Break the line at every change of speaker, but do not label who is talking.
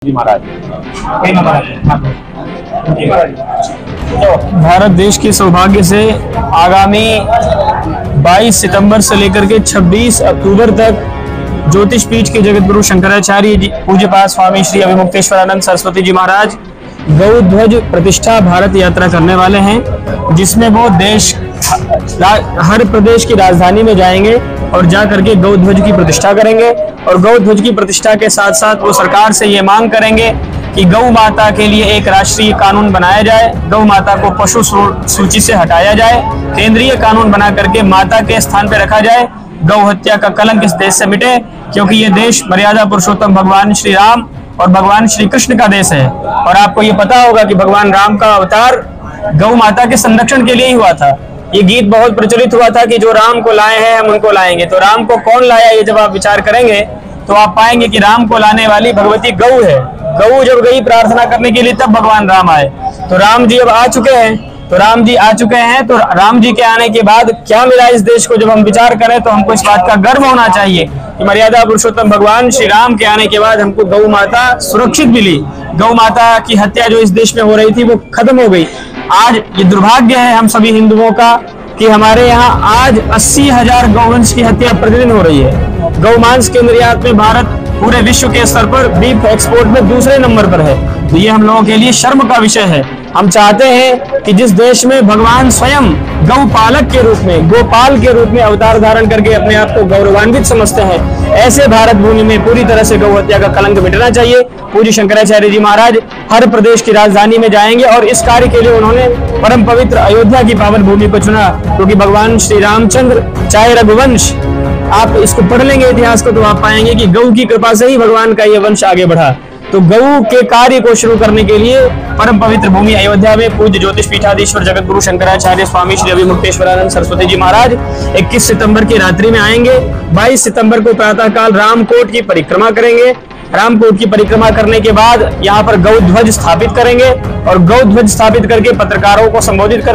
जी महाराज।
भारत देश के सौभाग्य से आगामी 22 सितंबर से लेकर के 26 अक्टूबर तक ज्योतिष पीठ के जगत गुरु शंकराचार्य पूज्यपाद स्वामी श्री अभिमुक्तेश्वरानंद सरस्वती जी महाराज गौ ध्वज प्रतिष्ठा भारत यात्रा करने वाले हैं, जिसमें वो हर प्रदेश की राजधानी में जाएंगे और जा करके गौ ध्वज की प्रतिष्ठा करेंगे। और गौ ध्वज की प्रतिष्ठा के साथ साथ वो सरकार से ये मांग करेंगे कि गौ माता के लिए एक राष्ट्रीय कानून बनाया जाए, गौ माता को पशु सूची से हटाया जाए, केंद्रीय कानून बना करके माता के स्थान पर रखा जाए। गौ हत्या का कलंक इस देश से मिटे, क्योंकि ये देश मर्यादा पुरुषोत्तम भगवान श्री राम और भगवान श्री कृष्ण का देश है। और आपको ये पता होगा कि भगवान राम का अवतार गौ माता के संरक्षण के लिए ही हुआ था। ये गीत बहुत प्रचलित हुआ था कि जो राम को लाए हैं हम उनको लाएंगे। तो राम को कौन लाया, ये जब आप विचार करेंगे तो आप पाएंगे कि राम को लाने वाली भगवती गौ है। गौ जब गई प्रार्थना करने के लिए तब भगवान राम आए। तो राम जी अब आ चुके हैं, तो राम जी के आने के बाद क्या मिला इस देश को, जब हम विचार करें तो हमको इस बात का गर्व होना चाहिए कि मर्यादा पुरुषोत्तम भगवान श्री राम के आने के बाद हमको गौ माता सुरक्षित मिली। गौ माता की हत्या जो इस देश में हो रही थी वो खत्म हो गई। आज ये दुर्भाग्य है हम सभी हिंदुओं का कि हमारे यहाँ आज 80,000 गौवंश की हत्या प्रतिदिन हो रही है। गौ मांस के निर्यात में भारत पूरे विश्व के स्तर पर बीफ एक्सपोर्ट में दूसरे नंबर पर है। तो ये हम लोगों के लिए शर्म का विषय है। हम चाहते हैं कि जिस देश में भगवान स्वयं गौपालक के रूप में, गोपाल के रूप में अवतार धारण करके अपने आप को गौरवान्वित समझते हैं, ऐसे भारत भूमि में पूरी तरह से गौ हत्या का कलंक मिटना चाहिए। पूज्य शंकराचार्य जी महाराज हर प्रदेश की राजधानी में जाएंगे और इस कार्य के लिए उन्होंने परम पवित्र अयोध्या की पावन भूमि को चुना, क्योंकि भगवान श्री रामचंद्र चाहे रघुवंश, आप इसको पढ़ लेंगे इतिहास को तो आप पाएंगे कि गौ की कृपा से ही भगवान का ये वंश आगे बढ़ा। तो गौ के कार्य को शुरू करने के लिए परम पवित्र भूमि अयोध्या में पूज्य ज्योतिष पीठाधीश्वर जगत गुरु शंकराचार्य स्वामी श्री अभिमुक्तेश्वरानंद सरस्वती जी महाराज 21 सितंबर की रात्रि में आएंगे। 22 सितंबर को प्रातःकाल रामकोट की परिक्रमा करेंगे। रामकोट की परिक्रमा करने के बाद यहाँ पर गौ ध्वज स्थापित करेंगे और गौ ध्वज स्थापित करके पत्रकारों को संबोधित करेंगे।